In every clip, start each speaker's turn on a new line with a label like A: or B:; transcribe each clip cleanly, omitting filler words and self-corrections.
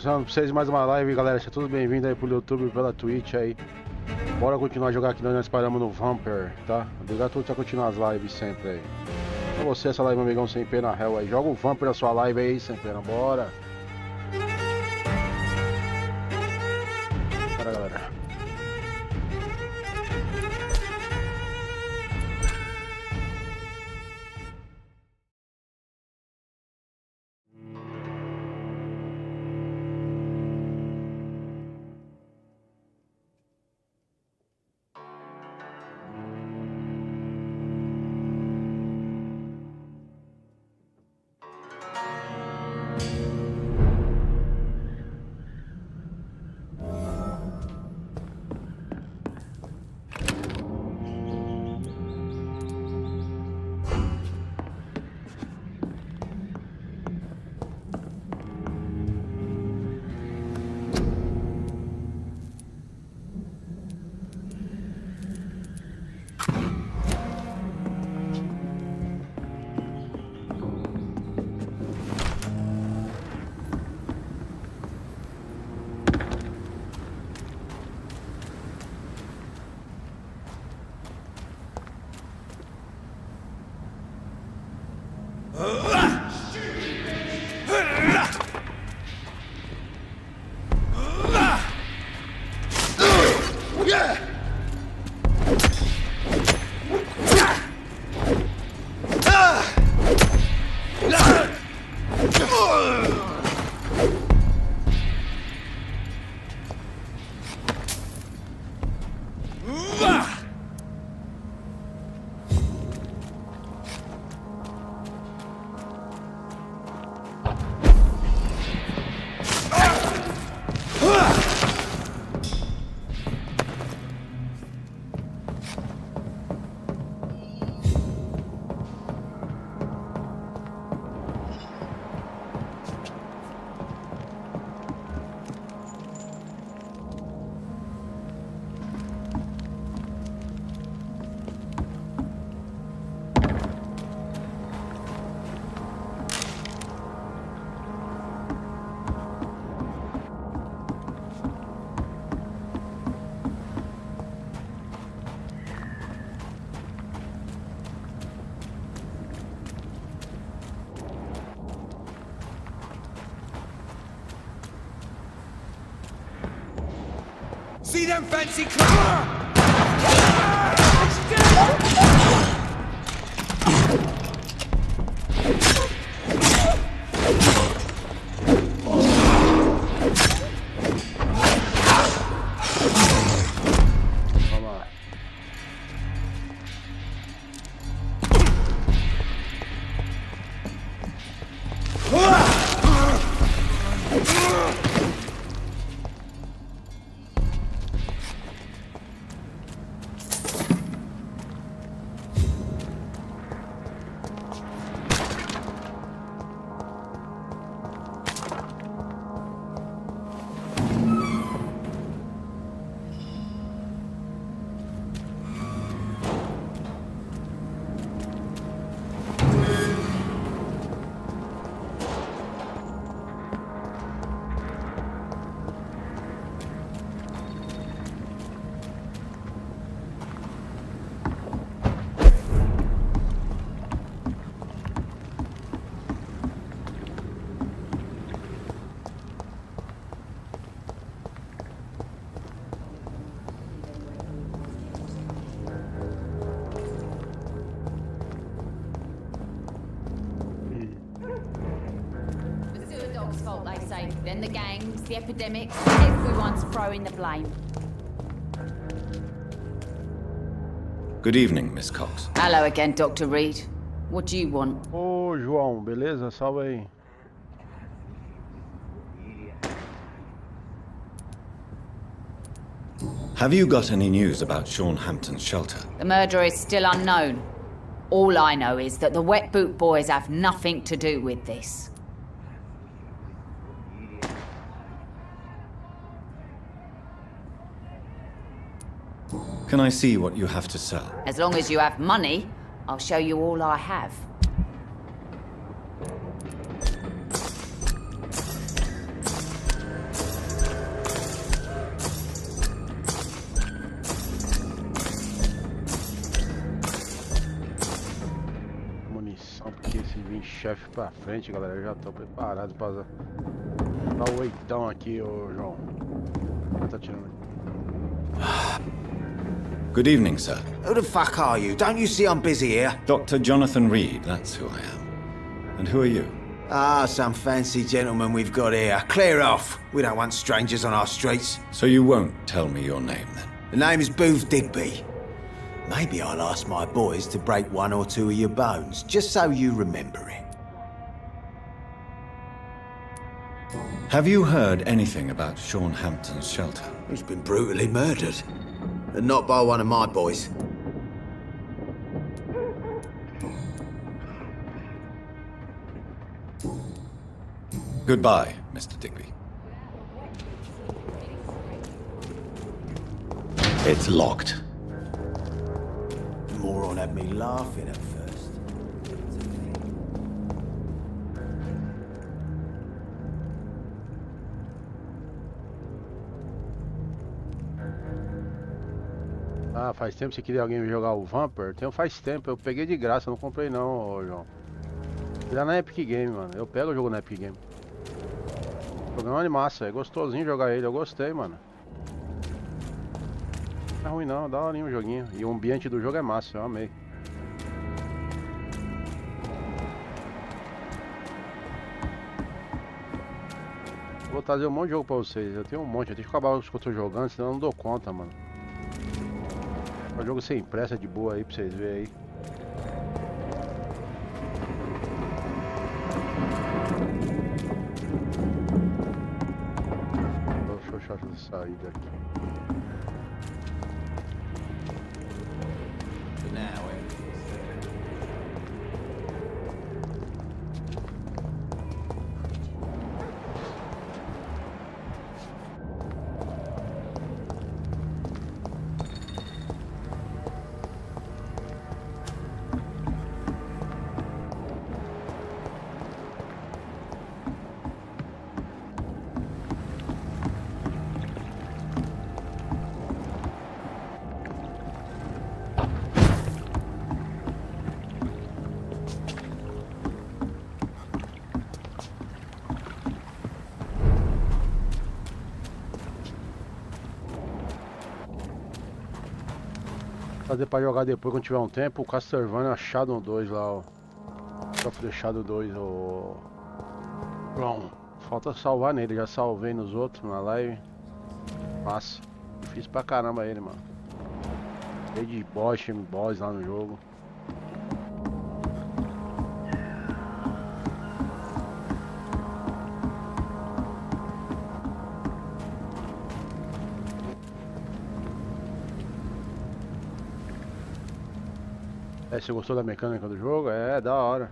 A: começando pra vocês mais uma live, galera. Sejam todos bem-vindos aí pro YouTube, pela Twitch aí. Bora continuar a jogar aqui onde nós paramos no Vampyr, tá? Obrigado a todos por continuar as lives sempre aí. Pra você, essa live, meu amigão, sem pena, hell aí. Joga o Vampyr na sua live aí, sem pena, bora. Bora, galera.
B: See them fancy cars?
C: Then the gangs, the epidemics, everyone's throwing the blame.
D: Good evening, Miss Cox.
C: Hello again, Dr. Reed. What do you want?
A: Ô, João, beleza? Salve aí.
D: Have you got any news about Sean Hampton's shelter?
C: The murderer is still unknown. All I know is that the Wet Boot Boys have nothing to do with this.
D: Can I see what you have to sell?
C: As long as you have money, I'll show you all I have.
A: chefe pra frente, galera. Eu já tô preparado pra dar o oitão aqui, ô João. Tá tirando aqui.
D: Good evening, sir.
B: Who the fuck are you? Don't you see I'm busy here?
D: Dr. Jonathan Reed, that's who I am. And who are you?
B: Ah, some fancy gentleman we've got here. Clear off. We don't want strangers on our streets.
D: So you won't tell me your name, then?
B: The name is Booth Digby. Maybe I'll ask my boys to break one or two of your bones, just so you remember it.
D: Have you heard anything about Sean Hampton's shelter?
B: He's been brutally murdered. And not by one of my boys.
D: Goodbye, Mr. Digby. It's locked.
B: The moron had me laughing at first.
A: Ah, faz tempo que você queria alguém jogar o Vampyr? Faz tempo, eu peguei de graça, não comprei não, ô João. Ele é na Epic Game, mano. Eu pego o jogo na Epic Game. Jogando massa, é gostosinho jogar ele, eu gostei, mano. Não é ruim não, dá horinho o joguinho. E o ambiente do jogo é massa, eu amei. Vou trazer um monte de jogo pra vocês, eu tenho um monte, eu tenho que acabar os que eu tô jogando, senão eu não dou conta, mano. Um jogo sem pressa de boa aí pra vocês verem aí. Deixa eu achar essa saída aqui. Fazer pra jogar depois quando tiver um tempo, o Castlevania Shadow 2 lá, ó. Só Shadow 2, ó. Bom, falta salvar nele, já salvei nos outros na live. Massa. Difícil pra caramba ele, mano. Cheio de boss lá no jogo. É, você gostou da mecânica do jogo? É, da hora.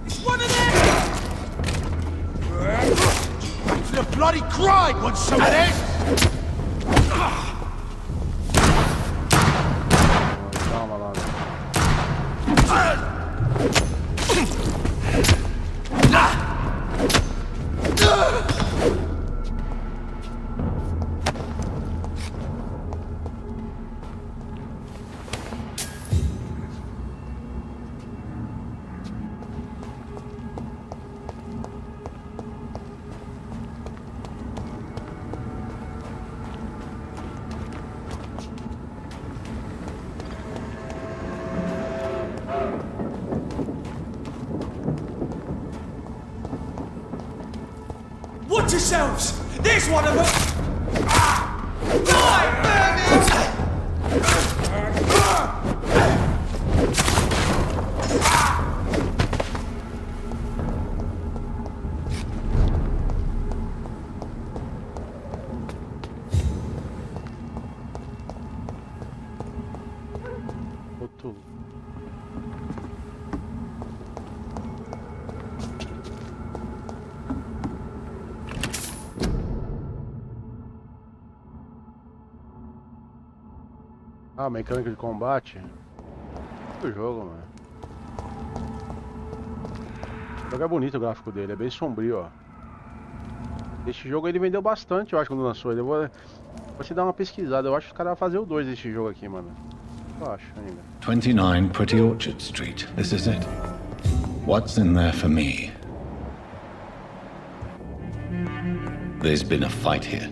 B: It's one of them! I should have bloody cried once some of this!
A: Calma lá, né?
B: Watch yourselves! There's one of them! Die, vermin!
A: Outro. Ah, mecânica de combate. O jogo, mano. jogo é bonito o gráfico dele, é bem sombrio, ó. Esse jogo ele vendeu bastante, eu acho, quando lançou ele. Vou te dar uma pesquisada, eu acho que os caras vão fazer o 2 desse jogo aqui, mano. Eu acho ainda.
D: 29 Pretty Orchard Street. This is it. What's in there for me? There's been a fight here.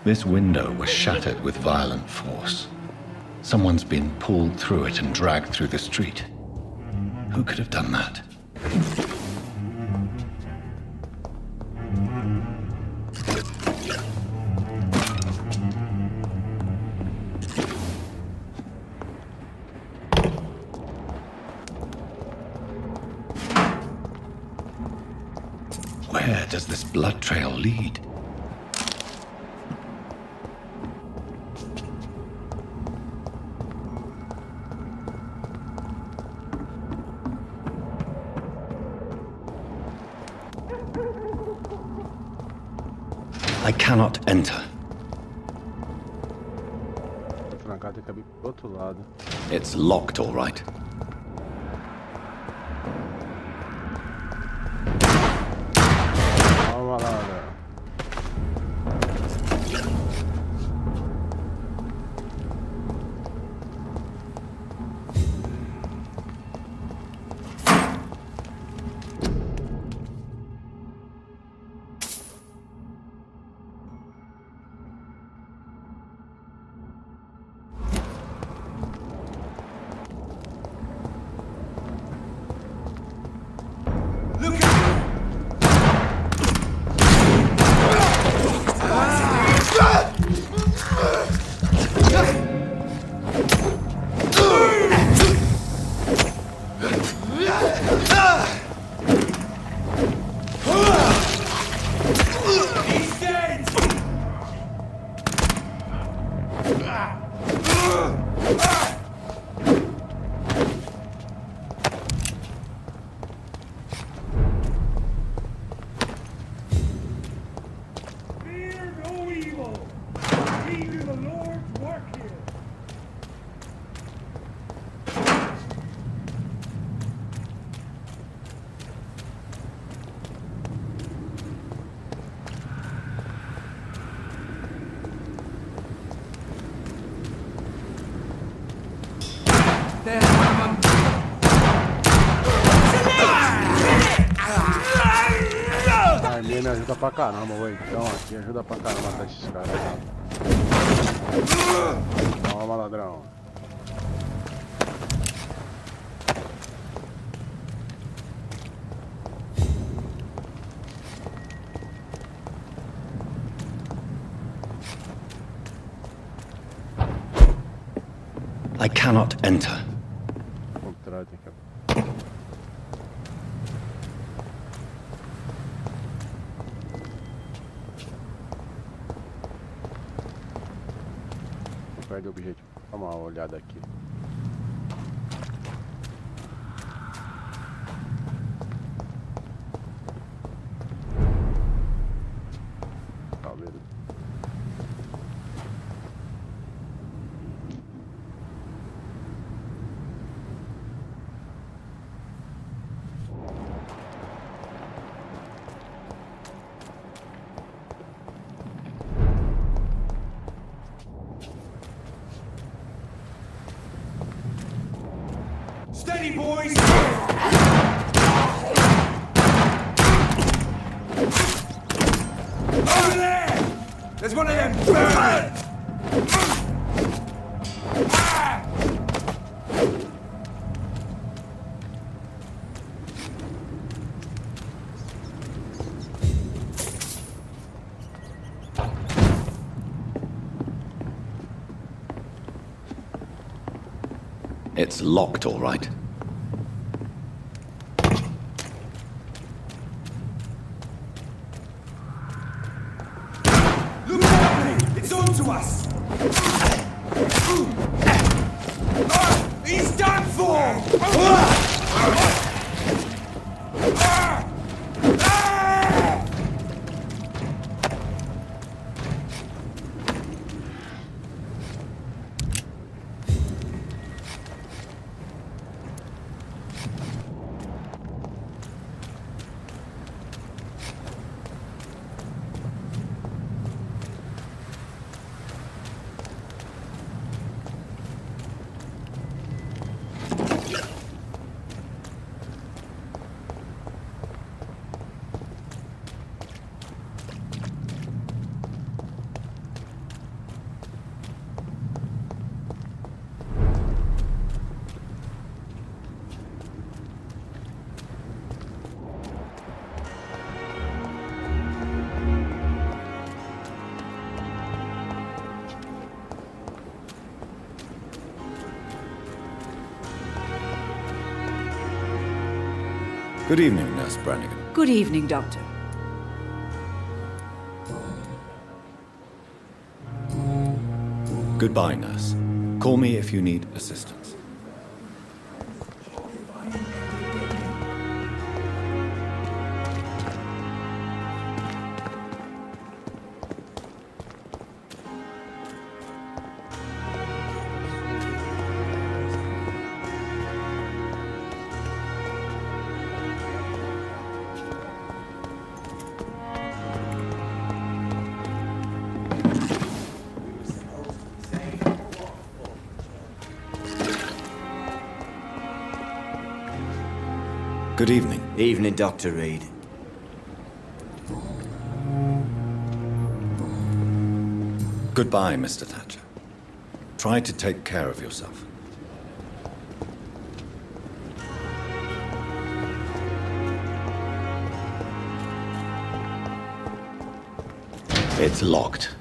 D: This window was shattered with violent force. Someone's been pulled through it and dragged through the street. Who could have done that? Where does this blood trail lead? I cannot enter.
A: Trancado, tem que abrir pro outro lado.
D: It's locked, all right.
A: Calma lá, velho. Me ajuda pra caramba, ué. Então aqui ajuda pra caramba matar esses caras. Calma, ladrão.
D: I cannot enter.
A: Ao contrário, tem que abrir. Perde o objetivo. Dá uma olhada aqui. Tá vendo?
E: Steady, boys! Over there! There's one of them burning!
D: It's locked, all right.
E: Look at me! It's on to us!
D: Good evening, Nurse Brannigan.
F: Good evening, Doctor.
D: Goodbye, Nurse. Call me if you need assistance. Good evening.
G: Evening, Dr. Reed.
D: Goodbye, Mr. Thatcher. Try to take care of yourself. It's locked.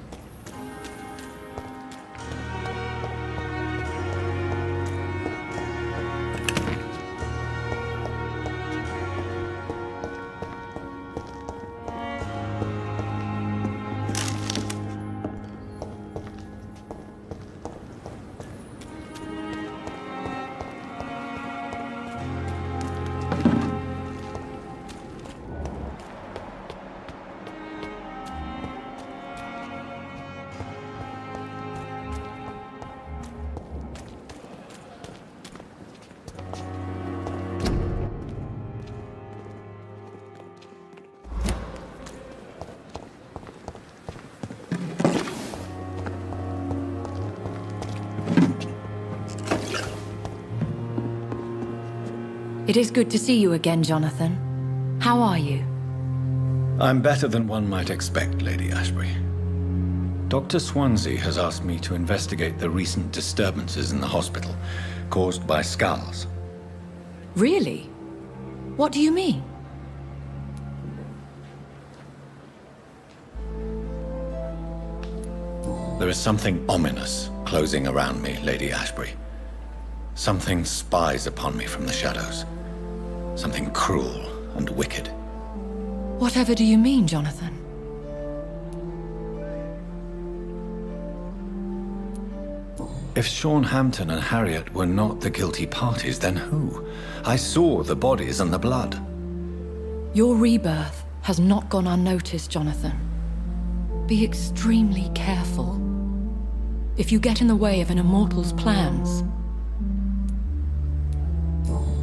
F: It is good to see you again, Jonathan. How are you?
D: I'm better than one might expect, Lady Ashbury. Dr. Swansea has asked me to investigate the recent disturbances in the hospital caused by skulls.
F: Really? What do you mean?
D: There is something ominous closing around me, Lady Ashbury. Something spies upon me from the shadows. Something cruel and wicked.
F: Whatever do you mean, Jonathan?
D: If Sean Hampton and Harriet were not the guilty parties, then who? I saw the bodies and the blood.
F: Your rebirth has not gone unnoticed, Jonathan. Be extremely careful. If you get in the way of an immortal's plans...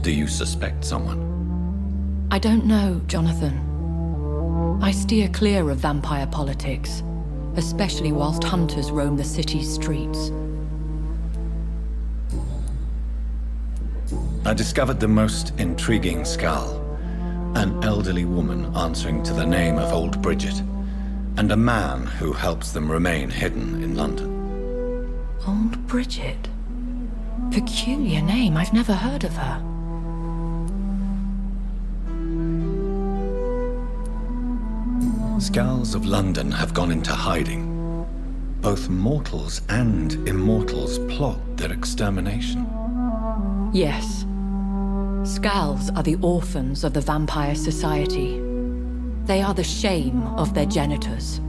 D: Do you suspect someone?
F: I don't know, Jonathan. I steer clear of vampire politics, especially whilst hunters roam the city's streets.
D: I discovered the most intriguing skull. An elderly woman answering to the name of Old Bridget, and a man who helps them remain hidden in London.
F: Old Bridget? Peculiar name, I've never heard of her.
D: Skulls of London have gone into hiding. Both mortals and immortals plot their extermination.
F: Yes. Skulls are the orphans of the Vampire Society. They are the shame of their genitors,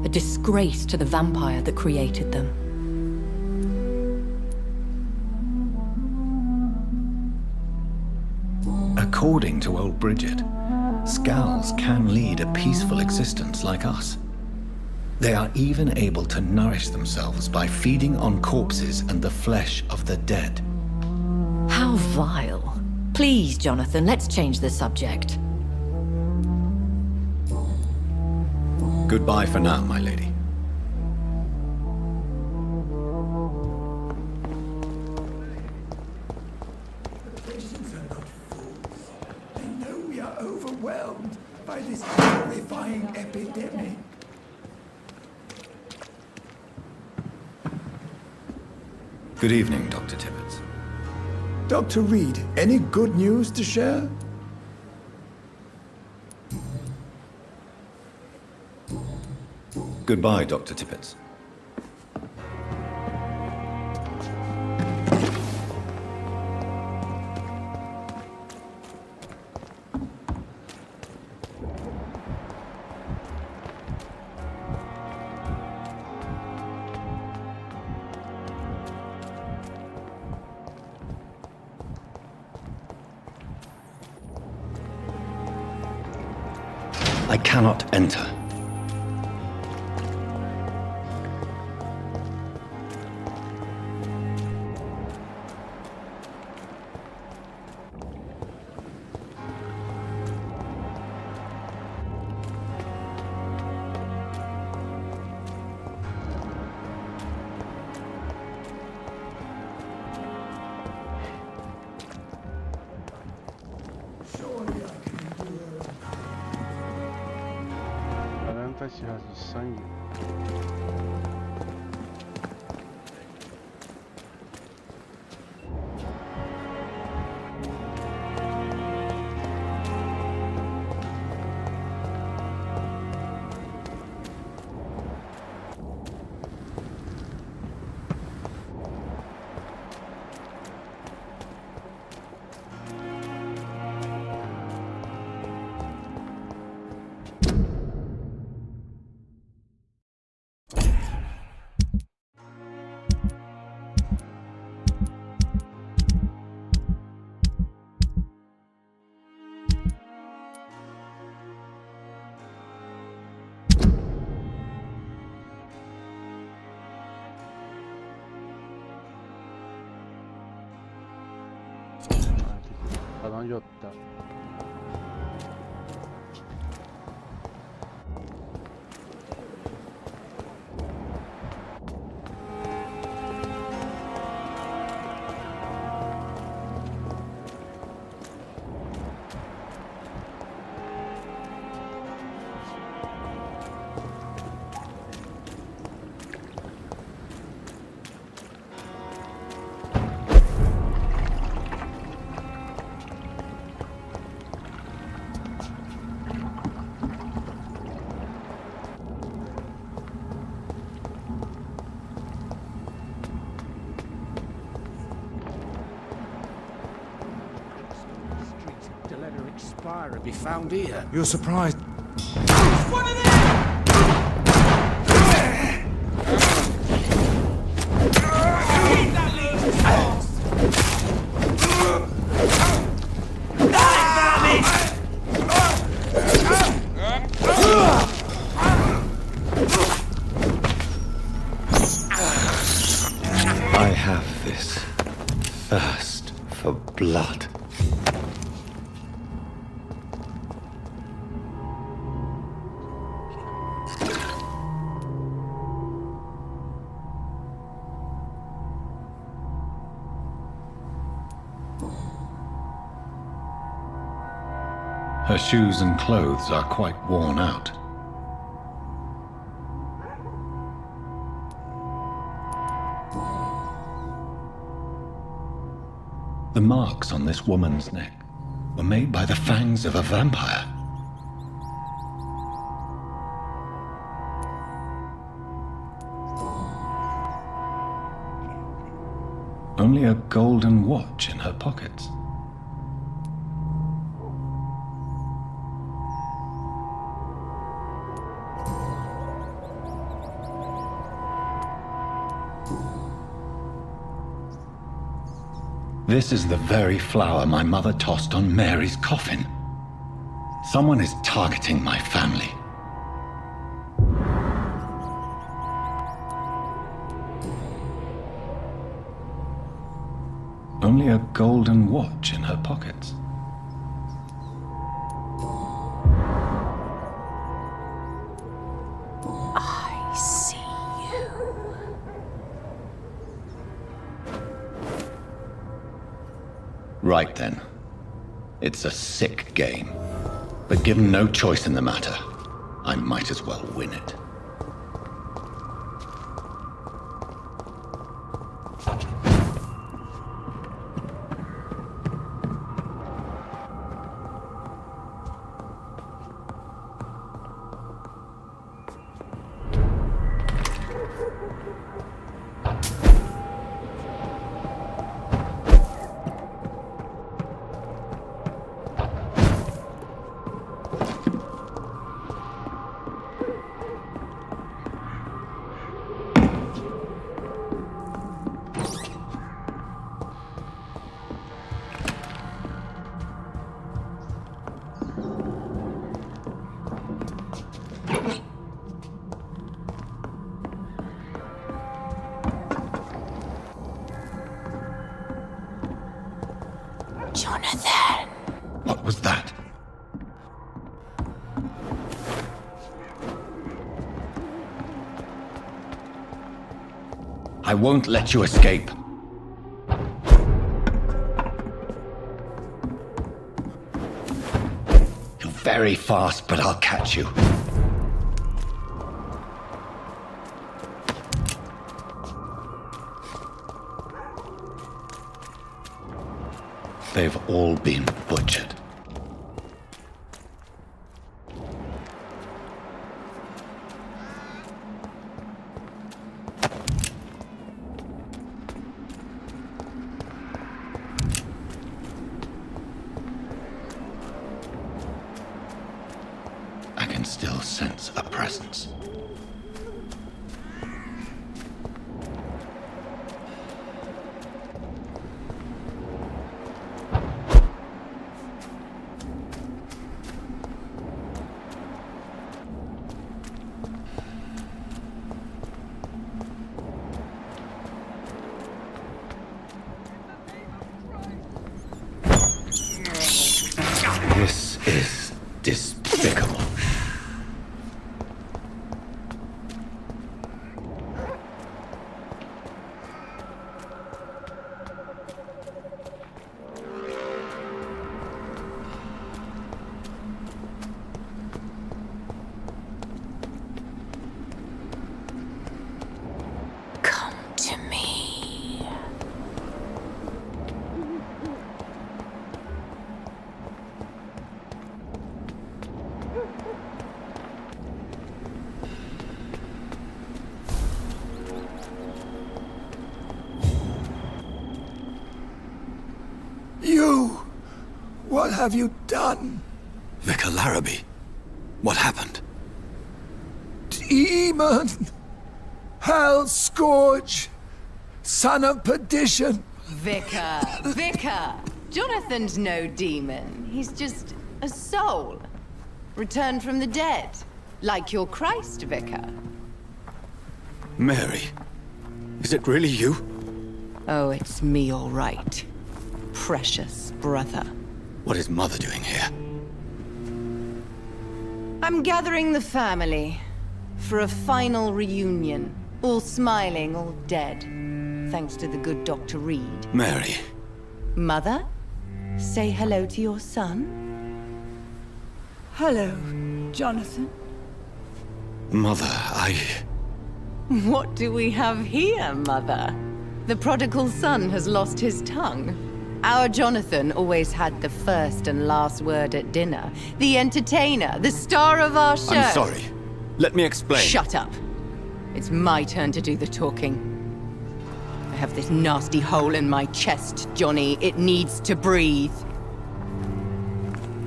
F: a disgrace to the vampire that created them.
D: According to Old Bridget, Skulls can lead a peaceful existence like us. They are even able to nourish themselves by feeding on corpses and the flesh of the dead.
F: How vile. Please, Jonathan, let's change the subject.
D: Goodbye for now, my lady.
E: Patients are not fools. They know we are overwhelmed by this horrifying epidemic.
D: Good evening, Dr. Tibbets.
E: Dr. Reed, any good news to share?
D: Goodbye, Dr. Tibbets. I cannot enter.
E: Surely I can endure.
A: Garanta esse rastro de sangue. Pra onde eu tá?
G: To let her expire and be found here.
B: You're surprised?
D: I have this thirst for blood. Her shoes and clothes are quite worn out. The marks on this woman's neck were made by the fangs of a vampire. Only a golden watch in her pockets. This is the very flower my mother tossed on Mary's coffin. Someone is targeting my family. Only a golden watch in her pockets.
C: I see you.
D: Right then. It's a sick game. But given no choice in the matter, I might as well win it. I won't let you escape. You're very fast, but I'll catch you. They've all been butchered. I can still sense a presence. This is despicable.
C: Come to me.
E: You! What have you done?
B: Vicar Larrabee, what happened?
E: Demon! Hell Scourge! Son of perdition!
F: Vicar! Jonathan's no demon. He's just a soul. Returned from the dead. Like your Christ, Vicar.
B: Mary, is it really you?
F: Oh, it's me, all right. Precious brother.
B: What is Mother doing here?
F: I'm gathering the family for a final reunion. All smiling, all dead. Thanks to the good Dr. Reed.
B: Mary,
F: Mother, say hello to your son.
H: Hello, Jonathan.
B: Mother,
F: What do we have here, Mother? The prodigal son has lost his tongue. Our Jonathan always had the first and last word at dinner. The entertainer, the star of our show.
B: I'm sorry. Let me explain.
F: Shut up. It's my turn to do the talking. I have this nasty hole in my chest, Johnny. It needs to breathe.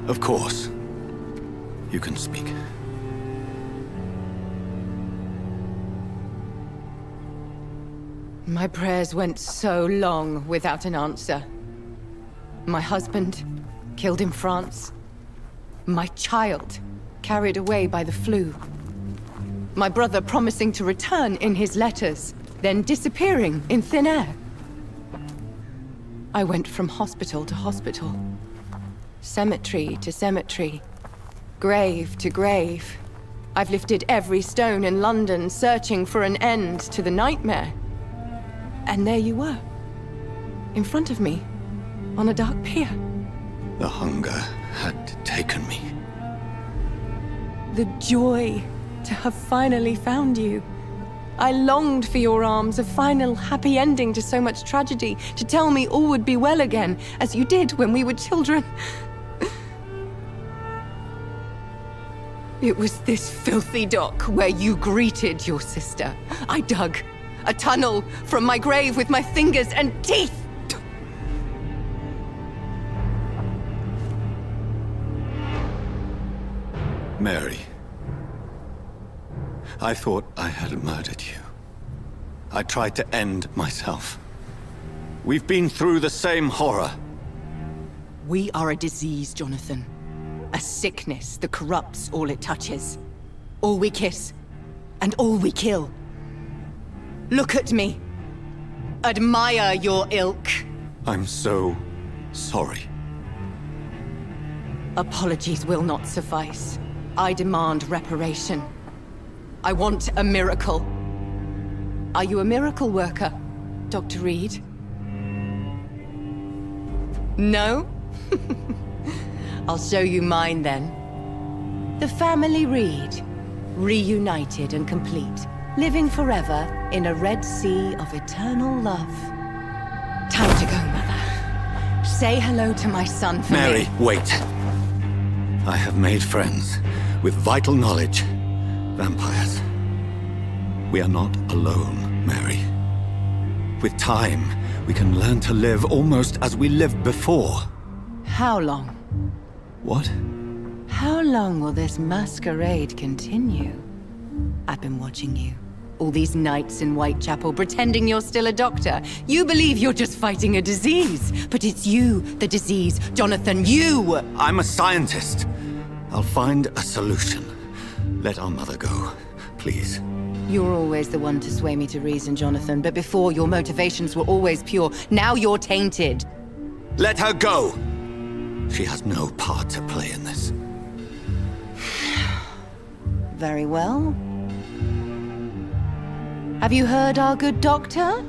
B: Of course. You can speak.
F: My prayers went so long without an answer. My husband, killed in France. My child, carried away by the flu. My brother promising to return in his letters, then disappearing in thin air. I went from hospital to hospital. Cemetery to cemetery. Grave to grave. I've lifted every stone in London, searching for an end to the nightmare. And there you were. In front of me. On a dark pier.
B: The hunger had taken me.
F: The joy to have finally found you. I longed for your arms, a final happy ending to so much tragedy, to tell me all would be well again, as you did when we were children. It was this filthy dock where you greeted your sister. I dug a tunnel from my grave with my fingers and teeth.
B: Mary, I thought I had murdered you. I tried to end myself. We've been through the same horror.
F: We are a disease, Jonathan. A sickness that corrupts all it touches. All we kiss, and all we kill. Look at me. Admire your ilk.
B: I'm so sorry.
F: Apologies will not suffice. I demand reparation. I want a miracle. Are you a miracle worker, Dr. Reed? No? I'll show you mine then. The family Reed, reunited and complete, living forever in a red sea of eternal love. Time to go, Mother. Say hello to my son for
D: Mary,
F: me.
D: wait. I have made friends with vital knowledge. Vampires. We are not alone, Mary. With time, we can learn to live almost as we lived before.
F: How long?
D: What?
F: How long will this masquerade continue? I've been watching you. All these nights in Whitechapel pretending you're still a doctor. You believe you're just fighting a disease. But it's you, the disease. Jonathan, you!
D: I'm a scientist. I'll find a solution. Let our mother go, please.
F: You're always the one to sway me to reason, Jonathan. But before, your motivations were always pure. Now you're tainted.
D: Let her go! She has no part to play in this.
F: Very well. Have you heard our good doctor?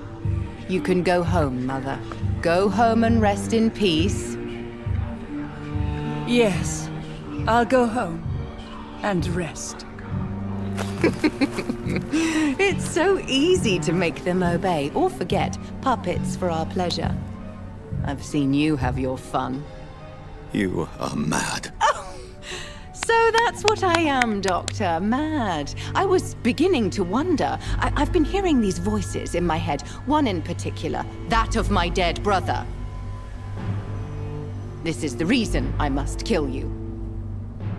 F: You can go home, Mother. Go home and rest in peace.
H: Yes, I'll go home and rest.
F: It's so easy to make them obey or forget. Puppets for our pleasure. I've seen you have your fun.
D: You are mad.
F: So that's what I am, Doctor. Mad. I was beginning to wonder. I've been hearing these voices in my head. One in particular, that of my dead brother. This is the reason I must kill you.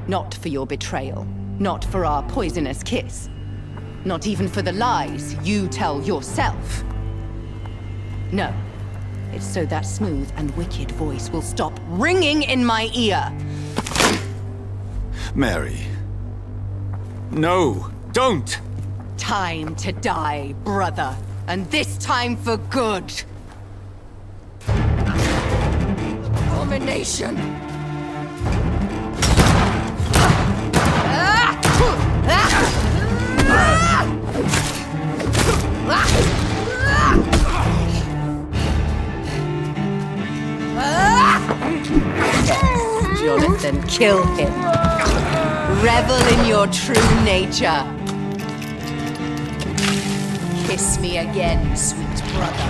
F: Not for your betrayal. Not for our poisonous kiss. Not even for the lies you tell yourself. No. It's so that smooth and wicked voice will stop ringing in my ear.
D: Mary. No, don't!
F: Time to die, brother. And this time for good. Abomination. Jonathan, kill him. Revel in your true nature. Kiss me again, sweet brother.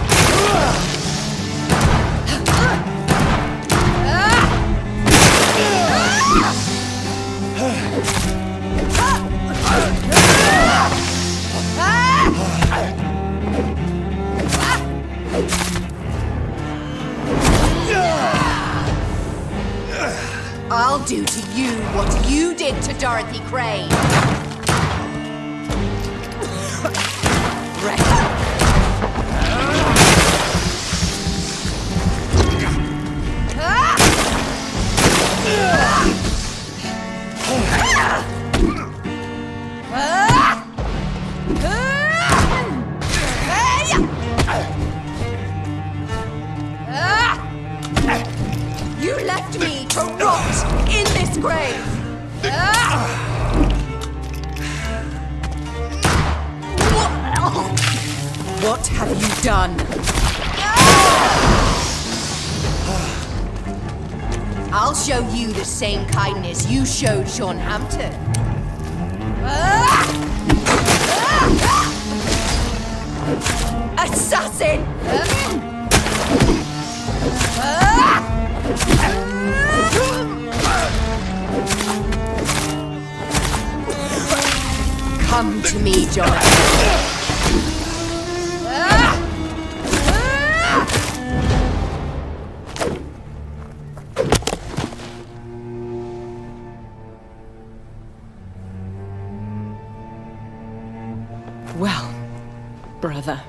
F: I'll do to you what you did to Dorothy Crane. You left me to rot in this grave! What have you done? I'll show you the same kindness you showed Sean Hampton. Assassin! Come to me, Jonathan. Well, brother,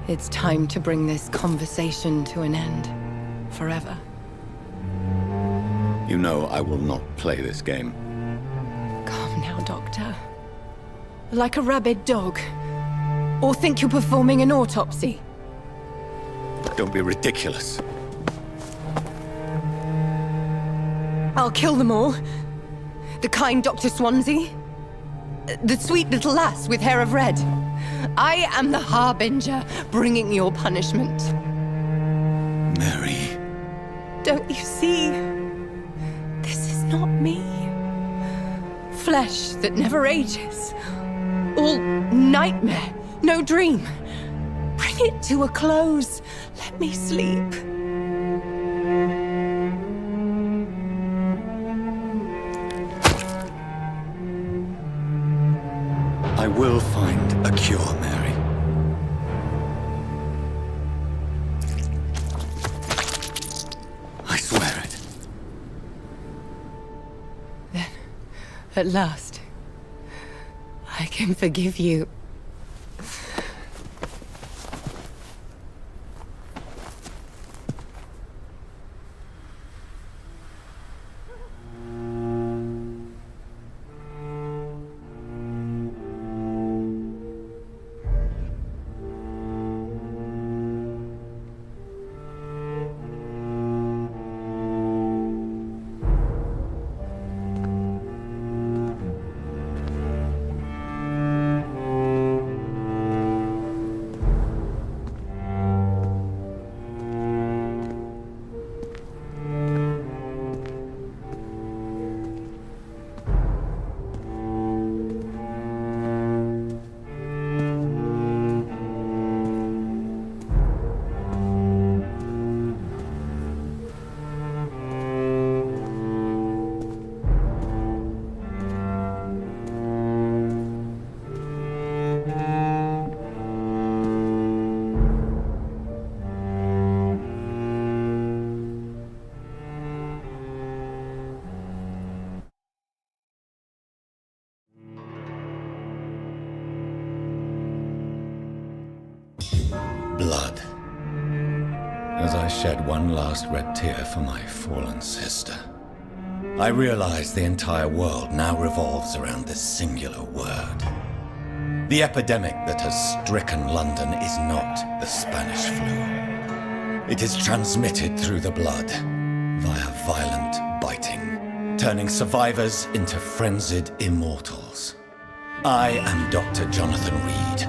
F: it's time to bring this conversation to an end. Forever.
D: You know I will not play this game.
F: Calm now, Doctor. Like a rabid dog. Or think you're performing an autopsy.
D: Don't be ridiculous.
F: I'll kill them all. The kind Dr. Swansea. The sweet little lass with hair of red. I am the Harbinger, bringing your punishment.
D: Mary.
F: Don't you see? This is not me. Flesh that never ages. All nightmare, no dream. Bring it to a close. Let me sleep.
D: I will find a cure, Mary. I swear it.
F: Then, at last, I can forgive you.
D: Blood. As I shed one last red tear for my fallen sister, I realize the entire world now revolves around this singular word. The epidemic that has stricken London is not the Spanish flu. It is transmitted through the blood, via violent biting, turning survivors into frenzied immortals. I am Dr. Jonathan Reed.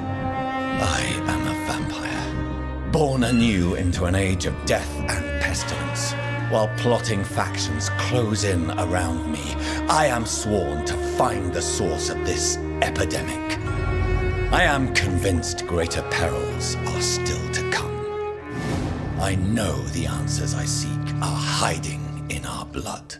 D: I am a vampire, born anew into an age of death and pestilence. While plotting factions close in around me, I am sworn to find the source of this epidemic. I am convinced greater perils are still to come. I know the answers I seek are hiding in our blood.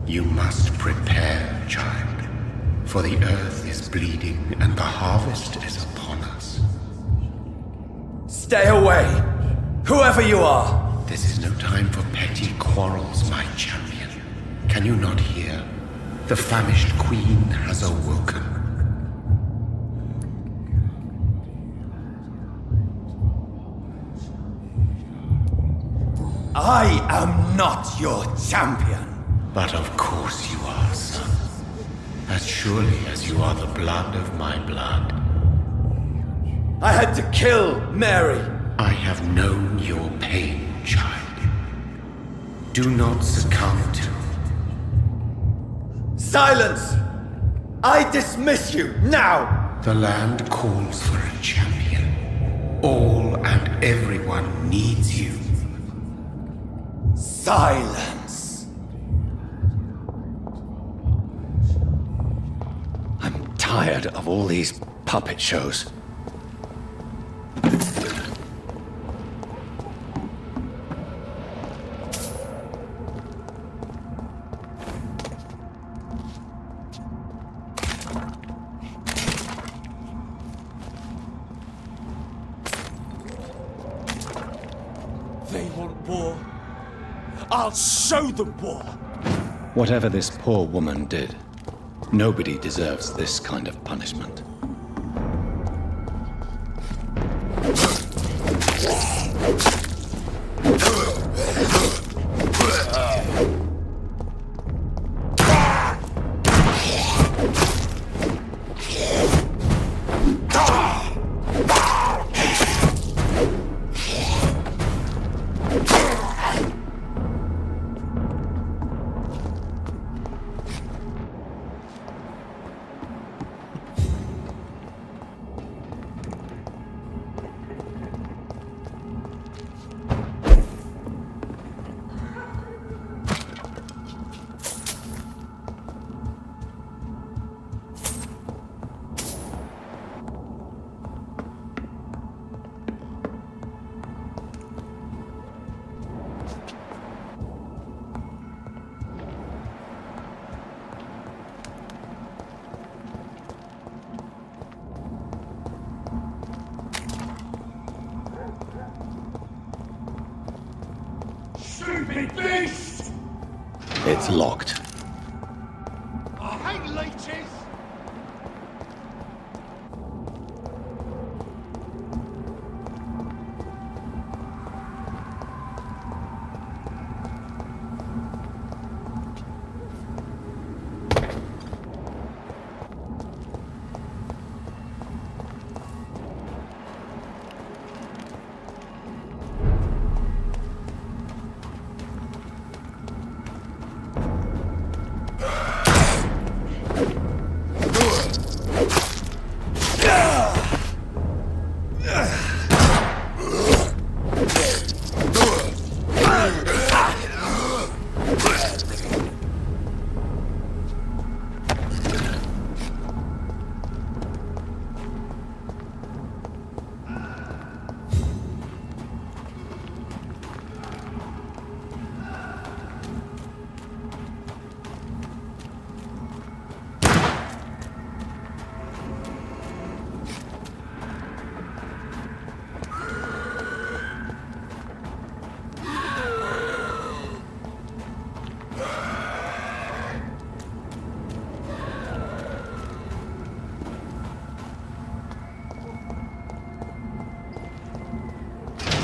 I: You must prepare, child, for the earth is bleeding and the harvest is upon us.
B: Stay away! Whoever you are!
I: This is no time for petty quarrels, my champion. Can you not hear? The famished queen has awoken.
B: I am not your champion.
I: But of course you are, son. As surely as you are the blood of my blood.
B: I had to kill Mary.
I: I have known your pain, child. Do not succumb to...
B: Silence! I dismiss you, now!
I: The land calls for a champion. All and everyone needs you.
B: Silence!
D: I'm tired of all these puppet shows.
G: They want war. I'll show them war.
D: Whatever this poor woman did, nobody deserves this kind of punishment.
E: Stupid beast!
D: It's locked.
E: I hate leeches!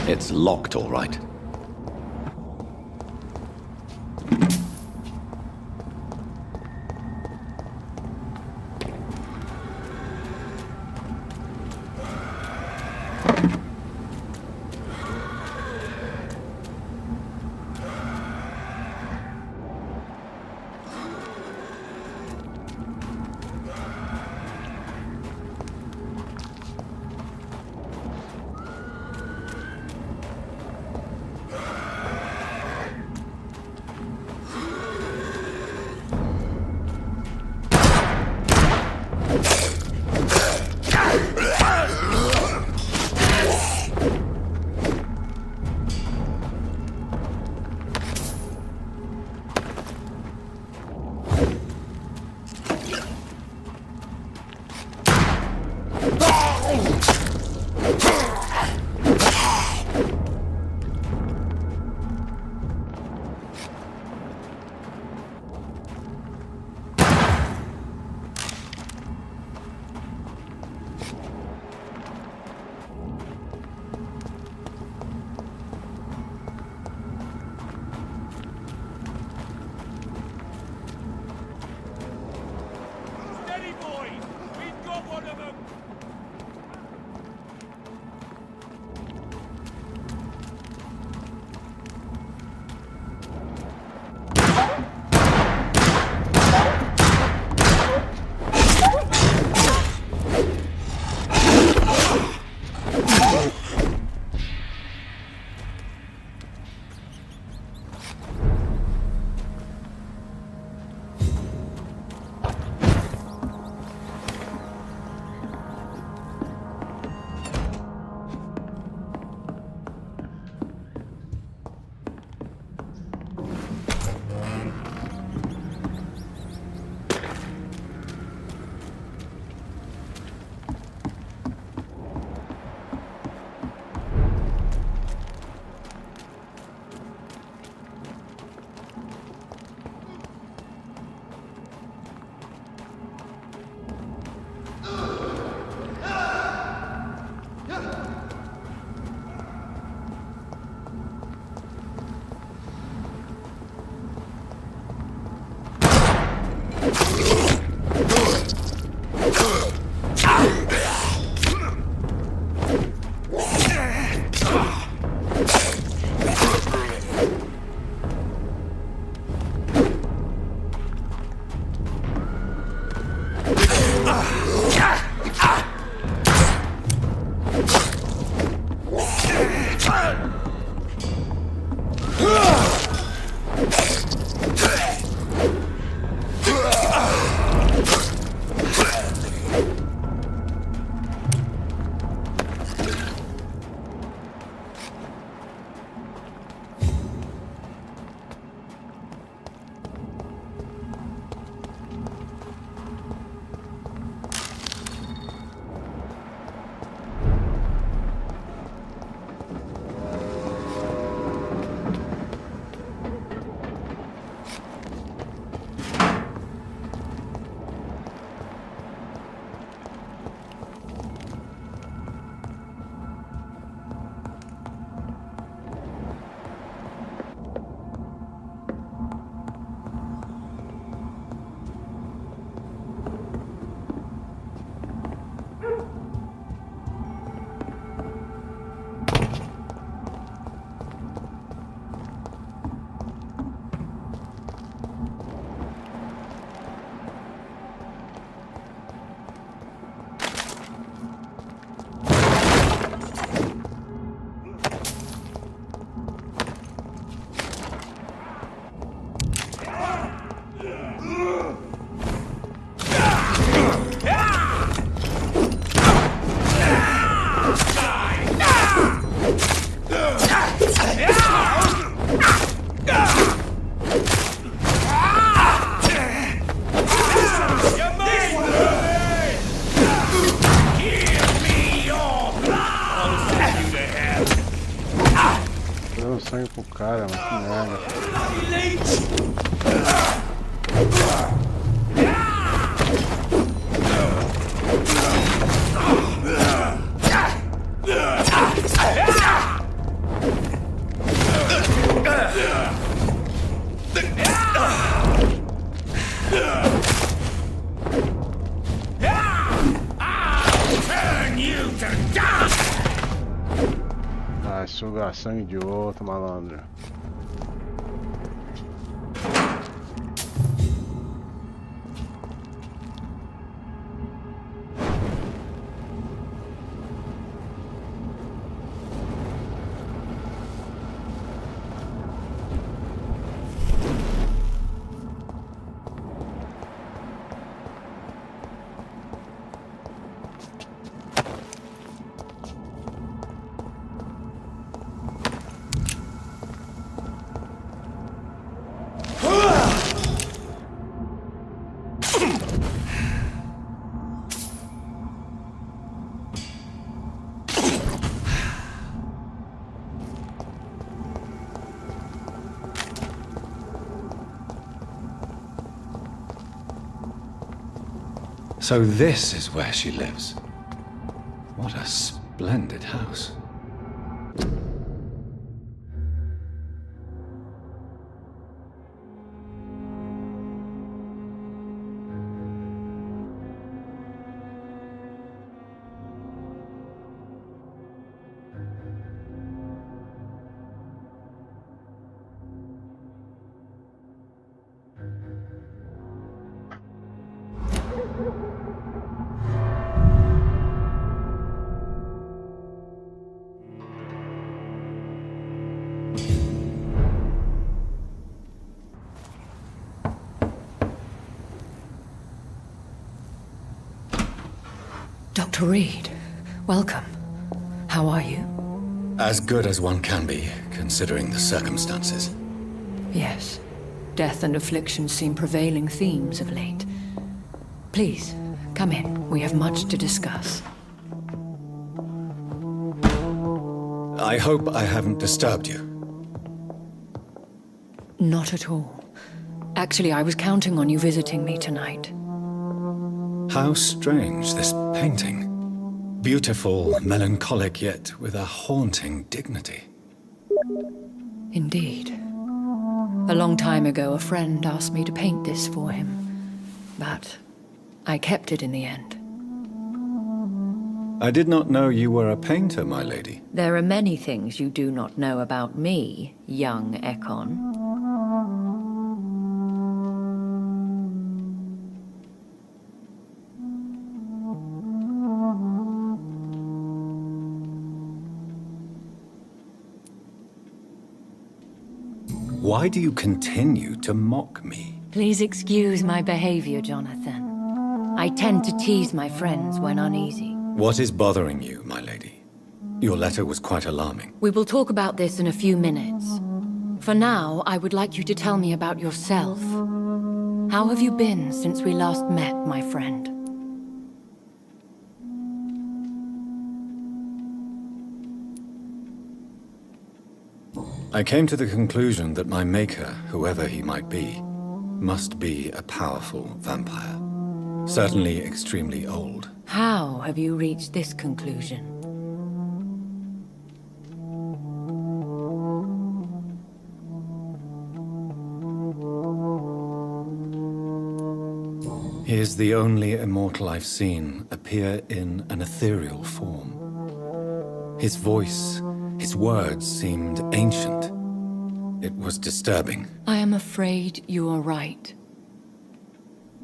D: It's locked, all right.
A: dando sangue pro cara, mano. Que merda. Vai sugar sangue de outro, malandro.
D: So this is where she lives. What a splendid house.
F: Dr. Reed, welcome. How are you?
D: As good as one can be, considering the circumstances.
F: Yes. Death and affliction seem prevailing themes of late. Please, come in. We have much to discuss.
D: I hope I haven't disturbed you.
F: Not at all. Actually, I was counting on you visiting me tonight.
D: How strange, this painting. Beautiful, melancholic, yet with a haunting dignity.
F: Indeed. A long time ago, a friend asked me to paint this for him. But I kept it in the end.
D: I did not know you were a painter, my lady.
F: There are many things you do not know about me, young Ekon.
D: Why do you continue to mock me?
F: Please excuse my behavior, Jonathan. I tend to tease my friends when uneasy.
D: What is bothering you, my lady? Your letter was quite alarming.
F: We will talk about this in a few minutes. For now, I would like you to tell me about yourself. How have you been since we last met, my friend?
D: I came to the conclusion that my maker, whoever he might be, must be a powerful vampire. Certainly extremely old.
F: How have you reached this conclusion?
D: He is the only immortal I've seen appear in an ethereal form. His voice, his words seemed ancient. It was disturbing.
F: I am afraid you are right.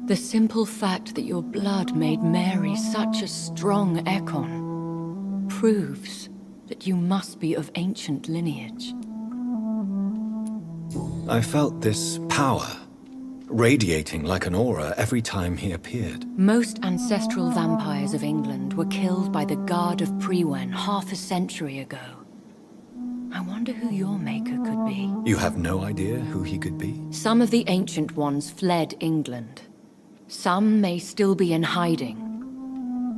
F: The simple fact that your blood made Mary such a strong Ekon proves that you must be of ancient lineage.
D: I felt this power, radiating like an aura every time he appeared.
F: Most ancestral vampires of England were killed by the Guard of Priwen half a century ago. I wonder who your maker could be.
D: You have no idea who he could be?
F: Some of the ancient ones fled England. Some may still be in hiding.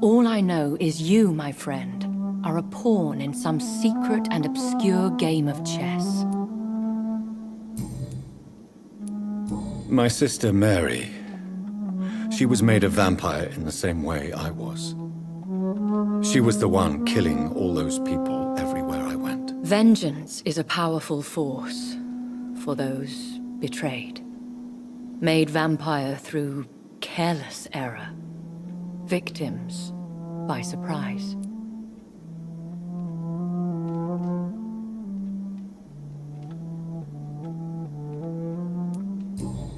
F: All I know is you, my friend, are a pawn in some secret and obscure game of chess.
D: My sister Mary. She was made a vampire in the same way I was. She was the one killing all those people everywhere I went.
F: Vengeance is a powerful force for those betrayed. Made vampire through careless error. Victims by surprise.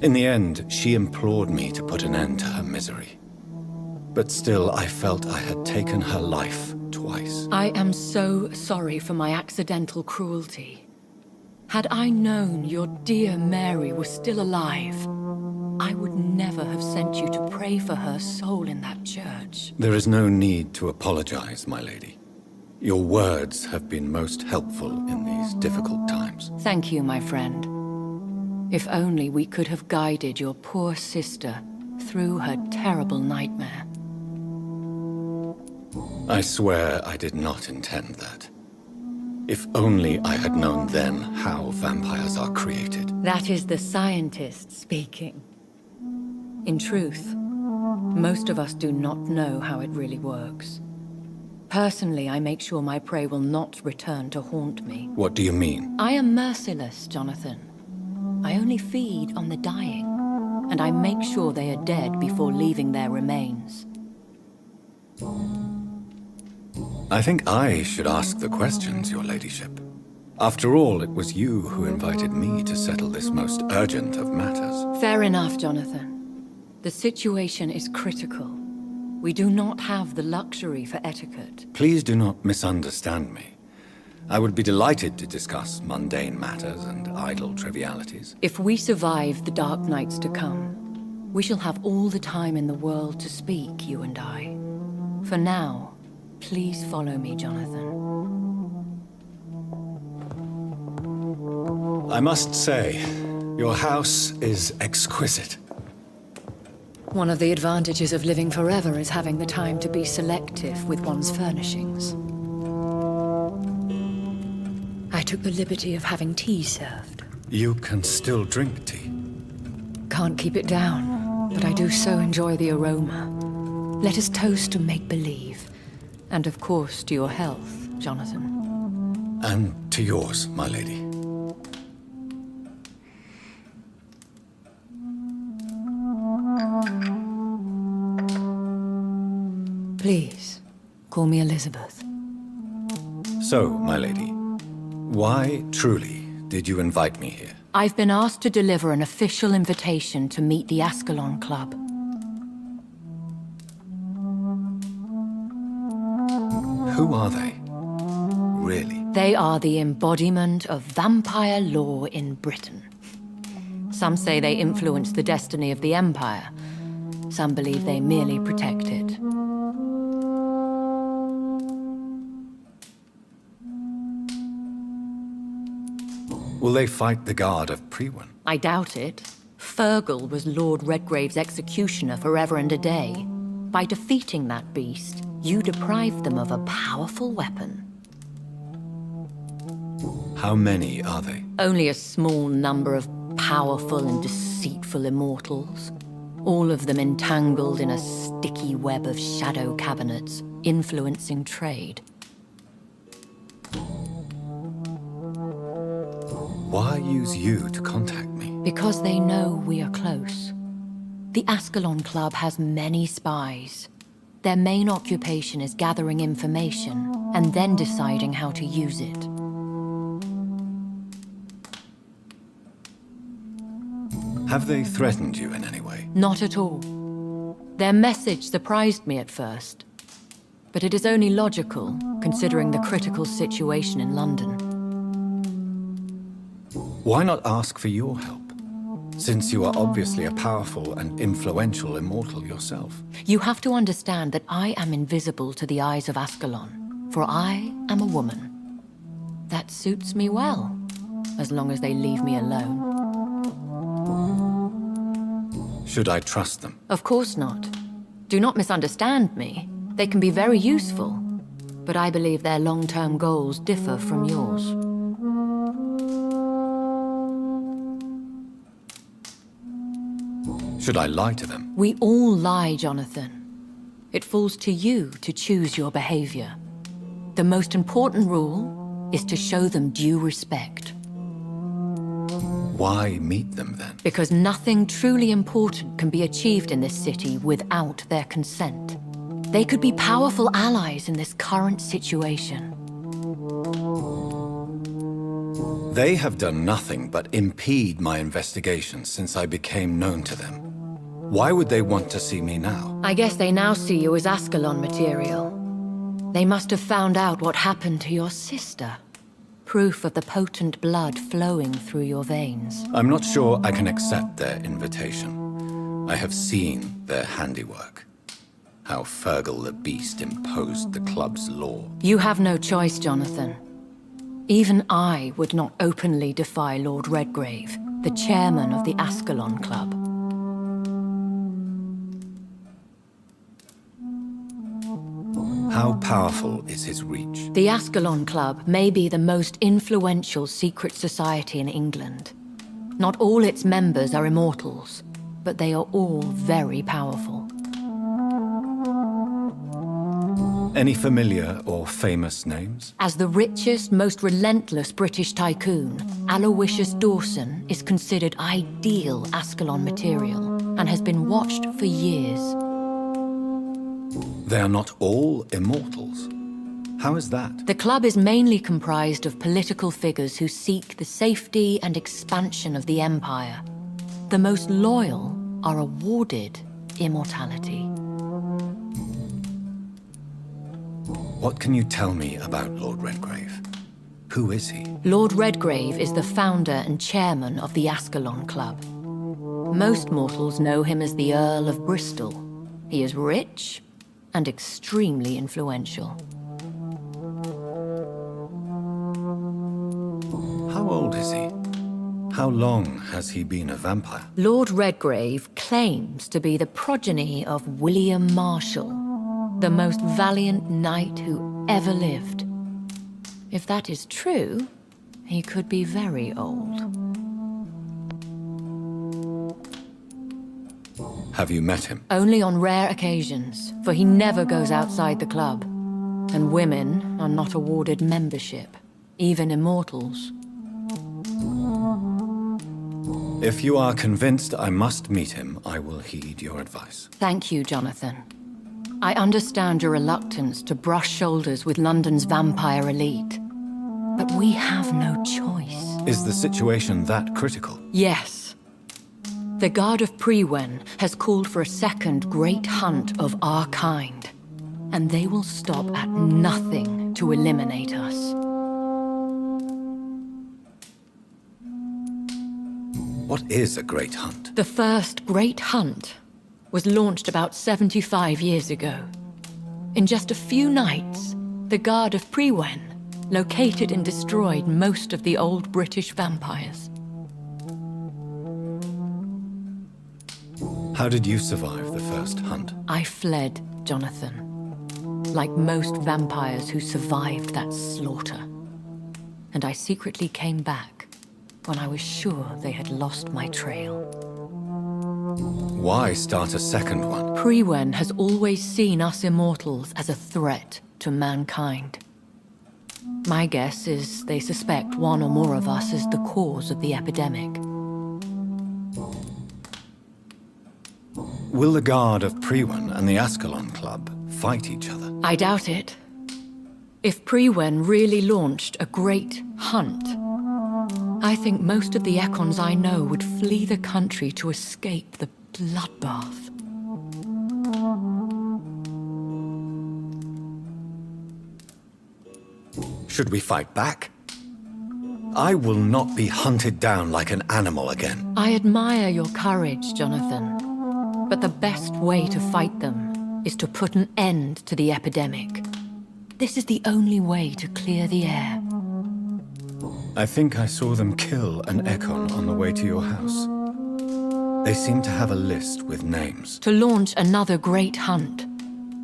D: In the end, she implored me to put an end to her misery. But still, I felt I had taken her life twice.
F: I am so sorry for my accidental cruelty. Had I known your dear Mary was still alive, I would never have sent you to pray for her soul in that church.
D: There is no need to apologize, my lady. Your words have been most helpful in these difficult times.
F: Thank you, my friend. If only we could have guided your poor sister through her terrible nightmare.
D: I swear I did not intend that. If only I had known then how vampires are created.
F: That is the scientist speaking. In truth, most of us do not know how it really works. Personally, I make sure my prey will not return to haunt me.
D: What do you mean?
F: I am merciless, Jonathan. I only feed on the dying, and I make sure they are dead before leaving their remains.
D: I think I should ask the questions, your ladyship. After all, it was you who invited me to settle this most urgent of matters.
F: Fair enough, Jonathan. The situation is critical. We do not have the luxury for etiquette.
D: Please do not misunderstand me. I would be delighted to discuss mundane matters and idle trivialities.
F: If we survive the dark nights to come, we shall have all the time in the world to speak, you and I. For now, please follow me, Jonathan.
D: I must say, your house is exquisite.
F: One of the advantages of living forever is having the time to be selective with one's furnishings. I took the liberty of having tea served.
D: You can still drink tea.
F: Can't keep it down, but I do so enjoy the aroma. Let us toast to make-believe. And of course, to your health, Jonathan.
D: And to yours, my lady.
F: Please, call me Elizabeth.
D: So, my lady, why, truly, did you invite me here?
F: I've been asked to deliver an official invitation to meet the Ascalon Club.
D: Who are they? Really?
F: They are the embodiment of vampire law in Britain. Some say they influence the destiny of the Empire. Some believe they merely protect it.
D: Will they fight the guard of Priwen?
F: I doubt it. Fergal was Lord Redgrave's executioner forever and a day. By defeating that beast, you deprived them of a powerful weapon.
D: How many are they?
F: Only a small number of powerful and deceitful immortals. All of them entangled in a sticky web of shadow cabinets, influencing trade.
D: Why use you to contact me?
F: Because they know we are close. The Ascalon Club has many spies. Their main occupation is gathering information and then deciding how to use it.
D: Have they threatened you in any way?
F: Not at all. Their message surprised me at first. But it is only logical, considering the critical situation in London.
D: Why not ask for your help? Since you are obviously a powerful and influential immortal yourself.
F: You have to understand that I am invisible to the eyes of Ascalon, for I am a woman. That suits me well, as long as they leave me alone.
D: Should I trust them?
F: Of course not. Do not misunderstand me. They can be very useful, but I believe their long-term goals differ from yours.
D: Should I lie to them?
F: We all lie, Jonathan. It falls to you to choose your behavior. The most important rule is to show them due respect.
D: Why meet them then?
F: Because nothing truly important can be achieved in this city without their consent. They could be powerful allies in this current situation.
D: They have done nothing but impede my investigation since I became known to them. Why would they want to see me now?
F: I guess they now see you as Ascalon material. They must have found out what happened to your sister. Proof of the potent blood flowing through your veins.
D: I'm not sure I can accept their invitation. I have seen their handiwork. How Fergal the Beast imposed the club's law.
F: You have no choice, Jonathan. Even I would not openly defy Lord Redgrave, the chairman of the Ascalon Club.
D: How powerful is his reach?
F: The Ascalon Club may be the most influential secret society in England. Not all its members are immortals, but they are all very powerful.
D: Any familiar or famous names?
F: As the richest, most relentless British tycoon, Aloysius Dawson is considered ideal Ascalon material and has been watched for years.
D: They are not all immortals. How is that?
F: The club is mainly comprised of political figures who seek the safety and expansion of the Empire. The most loyal are awarded immortality.
D: What can you tell me about Lord Redgrave? Who is he?
F: Lord Redgrave is the founder and chairman of the Ascalon Club. Most mortals know him as the Earl of Bristol. He is rich and extremely influential.
D: How old is he? How long has he been a vampire?
F: Lord Redgrave claims to be the progeny of William Marshall, the most valiant knight who ever lived. If that is true, he could be very old.
D: Have you met him?
F: Only on rare occasions, for he never goes outside the club. And women are not awarded membership, even immortals.
D: If you are convinced I must meet him, I will heed your advice.
F: Thank you, Jonathan. I understand your reluctance to brush shoulders with London's vampire elite. But we have no choice.
D: Is the situation that critical?
F: Yes. The Guard of Prewen has called for a second great hunt of our kind. And they will stop at nothing to eliminate us.
D: What is a great hunt?
F: The first great hunt was launched about 75 years ago. In just a few nights, the Guard of Prewen located and destroyed most of the old British vampires.
D: How did you survive the first hunt?
F: I fled, Jonathan. Like most vampires who survived that slaughter. And I secretly came back when I was sure they had lost my trail.
D: Why start a second one?
F: Prewen has always seen us immortals as a threat to mankind. My guess is they suspect one or more of us as the cause of the epidemic.
D: Will the Guard of Prewen and the Ascalon Club fight each other?
F: I doubt it. If Prewen really launched a great hunt, I think most of the Ekons I know would flee the country to escape the bloodbath.
D: Should we fight back? I will not be hunted down like an animal again.
F: I admire your courage, Jonathan. But the best way to fight them is to put an end to the epidemic. This is the only way to clear the air.
D: I think I saw them kill an Ekon on the way to your house. They seem to have a list with names.
F: To launch another great hunt,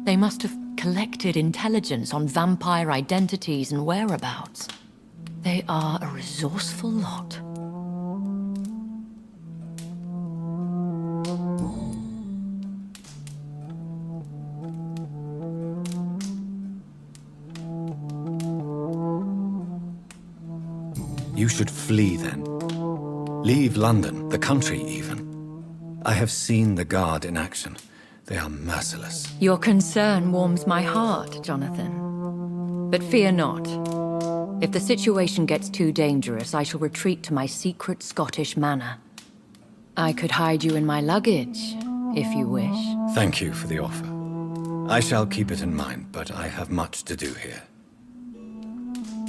F: they must have collected intelligence on vampire identities and whereabouts. They are a resourceful lot.
D: should flee then. Leave London, the country even. I have seen the Guard in action. They are merciless.
F: Your concern warms my heart, Jonathan. But fear not. If the situation gets too dangerous, I shall retreat to my secret Scottish manor. I could hide you in my luggage, if you wish.
D: Thank you for the offer. I shall keep it in mind, but I have much to do here.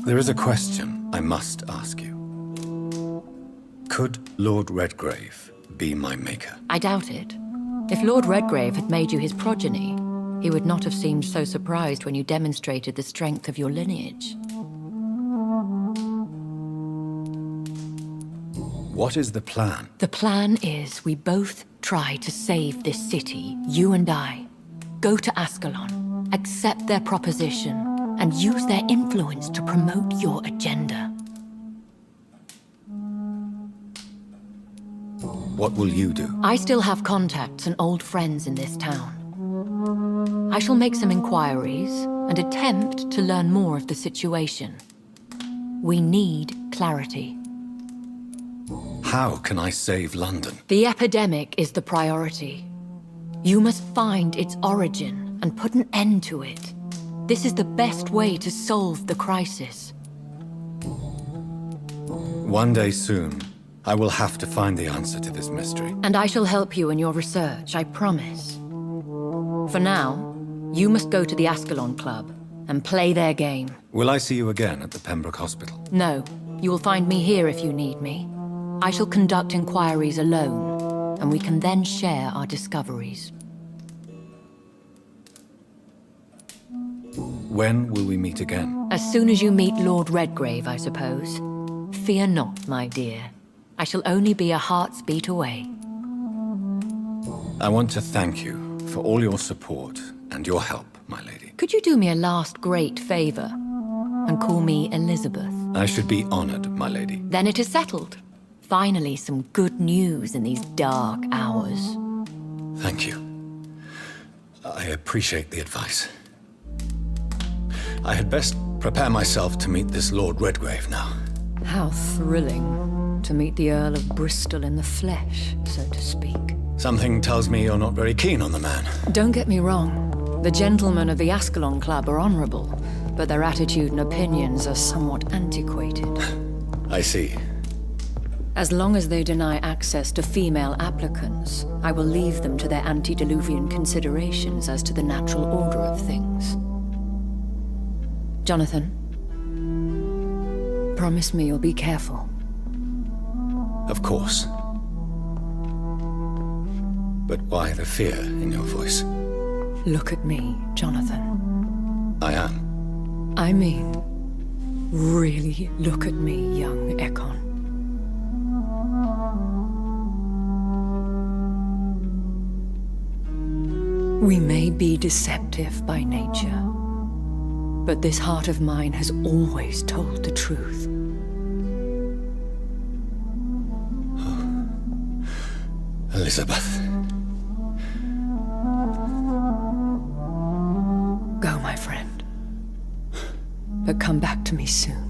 D: There is a question I must ask you. Could Lord Redgrave be my maker?
F: I doubt it. If Lord Redgrave had made you his progeny, he would not have seemed so surprised when you demonstrated the strength of your lineage.
D: What is the plan?
F: The plan is we both try to save this city, you and I. Go to Ascalon, accept their proposition, and use their influence to promote your agenda.
D: What will you do?
F: I still have contacts and old friends in this town. I shall make some inquiries and attempt to learn more of the situation. We need clarity.
D: How can I save London?
F: The epidemic is the priority. You must find its origin and put an end to it. This is the best way to solve the crisis.
D: One day soon, I will have to find the answer to this mystery.
F: And I shall help you in your research, I promise. For now, you must go to the Ascalon Club and play their game.
D: Will I see you again at the Pembroke Hospital?
F: No, you will find me here if you need me. I shall conduct inquiries alone, and we can then share our discoveries.
D: When will we meet again?
F: As soon as you meet Lord Redgrave, I suppose. Fear not, my dear. I shall only be a heart's beat away.
D: I want to thank you for all your support and your help, my lady.
F: Could you do me a last great favor and call me Elizabeth?
D: I should be honored, my lady.
F: Then it is settled. Finally, some good news in these dark hours.
D: Thank you. I appreciate the advice. I had best prepare myself to meet this Lord Redgrave now.
F: How thrilling to meet the Earl of Bristol in the flesh, so to speak.
D: Something tells me you're not very keen on the man.
F: Don't get me wrong. The gentlemen of the Ascalon Club are honorable, but their attitude and opinions are somewhat antiquated.
D: I see.
F: As long as they deny access to female applicants, I will leave them to their antediluvian considerations as to the natural order of things. Jonathan, promise me you'll be careful.
D: Of course. But why the fear in your voice?
F: Look at me, Jonathan.
D: I am.
F: I mean, really look at me, young Ekon. We may be deceptive by nature, but this heart of mine has always told the truth.
D: Elizabeth.
F: Go, my friend. But come back to me soon.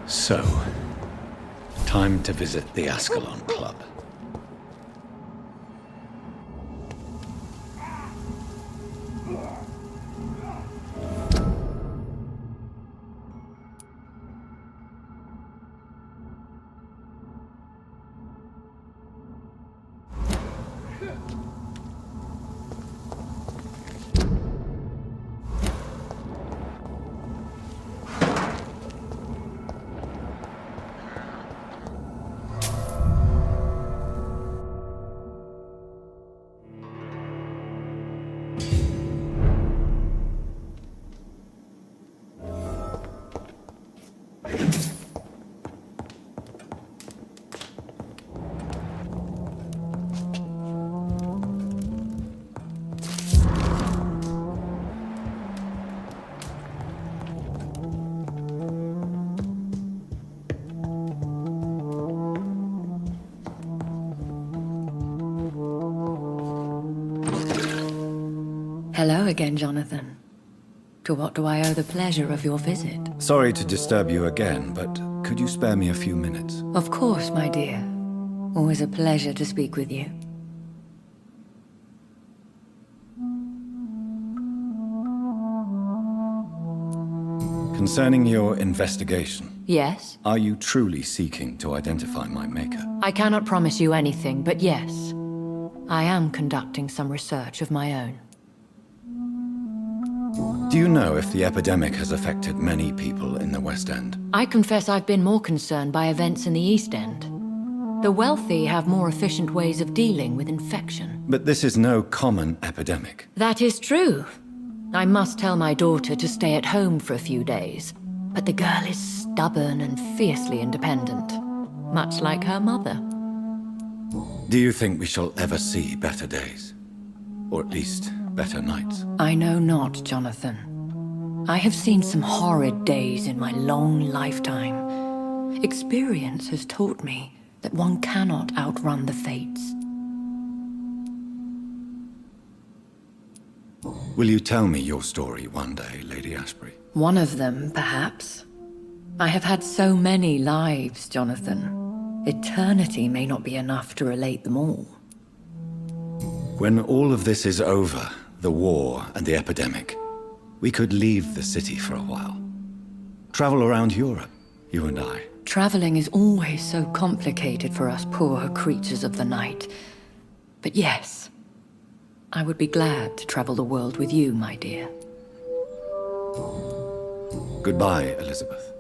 D: So, time to visit the Ascalon Club.
F: Hello again, Jonathan. To what do I owe the pleasure of your visit?
D: Sorry to disturb you again, but could you spare me a few minutes?
F: Of course, my dear. Always a pleasure to speak with you.
D: Concerning your investigation,
F: Yes?
D: are you truly seeking to identify my maker?
F: I cannot promise you anything, but yes. I am conducting some research of my own.
D: Do you know if the epidemic has affected many people in the West End?
F: I confess I've been more concerned by events in the East End. The wealthy have more efficient ways of dealing with infection.
D: But this is no common epidemic.
F: That is true. I must tell my daughter to stay at home for a few days. But the girl is stubborn and fiercely independent, much like her mother.
D: Do you think we shall ever see better days? Or at least, better nights?
F: I know not, Jonathan. I have seen some horrid days in my long lifetime. Experience has taught me that one cannot outrun the fates.
D: Will you tell me your story one day, Lady Ashbury?
F: One of them, perhaps. I have had so many lives, Jonathan. Eternity may not be enough to relate them all.
D: When all of this is over, the war and the epidemic, we could leave the city for a while. Travel around Europe, you and I.
F: Traveling is always so complicated for us poor creatures of the night. But yes, I would be glad to travel the world with you, my dear.
D: Goodbye, Elizabeth.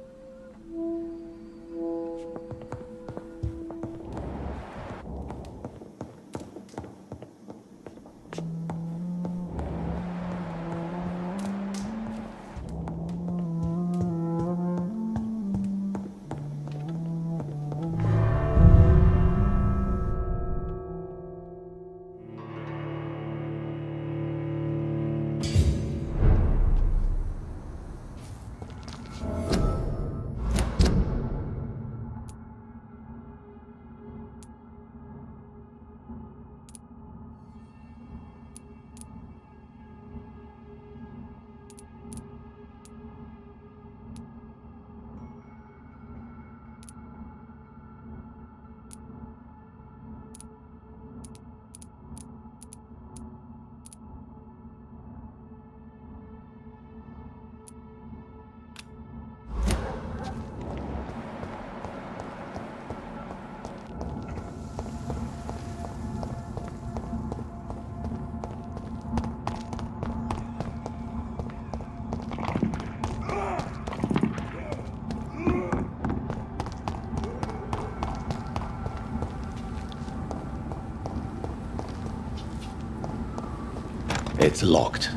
D: It's locked.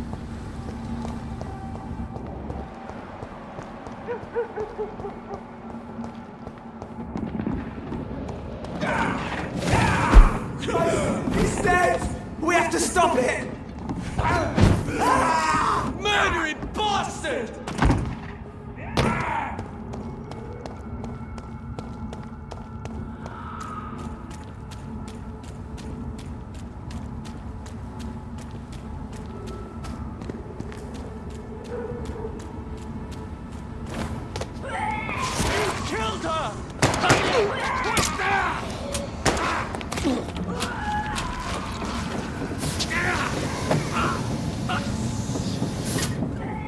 E: He's dead! We have to stop it!
J: Murdering bastard!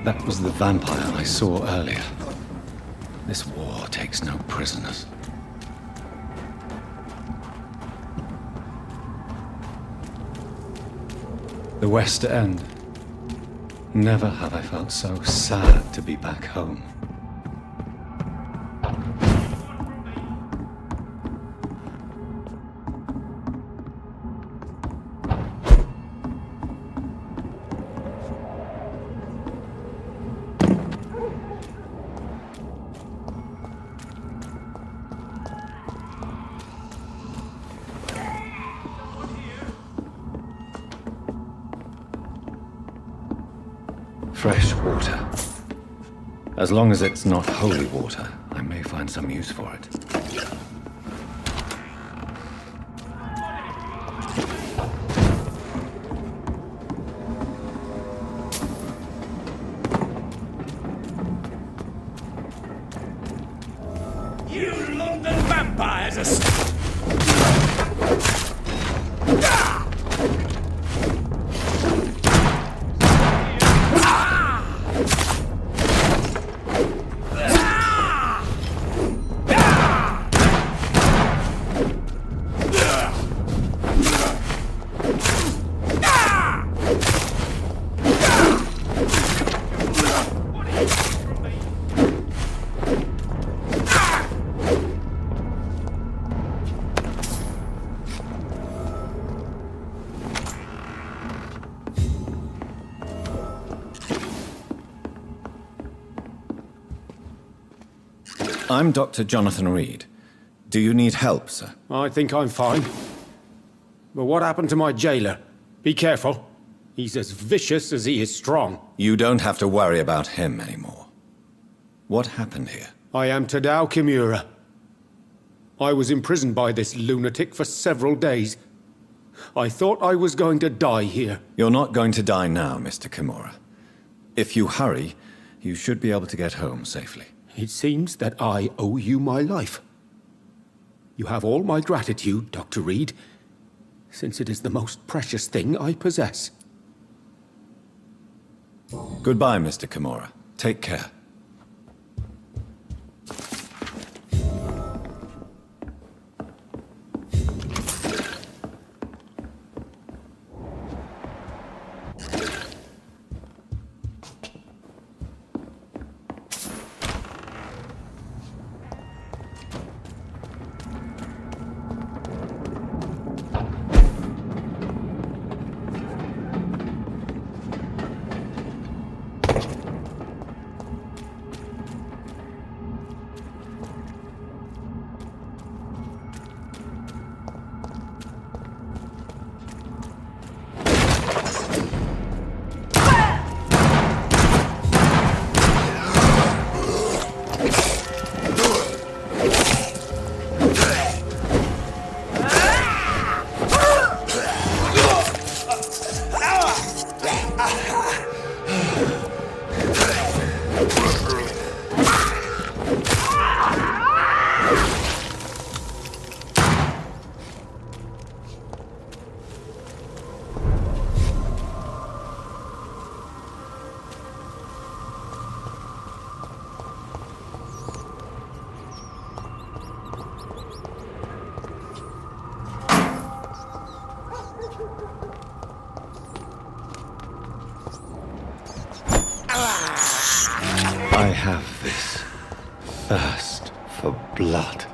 D: That was the vampire I saw earlier. This war takes no prisoners. The West End. Never have I felt so sad to be back home. Fresh water. As long as it's not holy water, I may find some use for it.
J: There's a...
D: I'm Dr. Jonathan Reed. Do you need help, sir?
G: I think I'm fine. But what happened to my jailer? Be careful. He's as vicious as he is strong.
D: You don't have to worry about him anymore. What happened here?
G: I am Tadao Kimura. I was imprisoned by this lunatic for several days. I thought I was going to die here.
D: You're not going to die now, Mr. Kimura. If you hurry, you should be able to get home safely.
G: It seems that I owe you my life. You have all my gratitude, Dr. Reed, since it is the most precious thing I possess.
D: Goodbye, Mr. Kimura. Take care. I have this thirst for blood.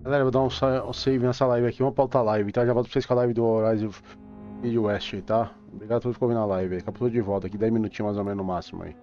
A: Galera, eu vou dar um save nessa live aqui, vamos pautar a live, tá? Já volto pra vocês com a live do Horizon West, tá? Obrigado por todos que ficou na live, aí. Captura de volta aqui, 10 minutinhos mais ou menos no máximo aí.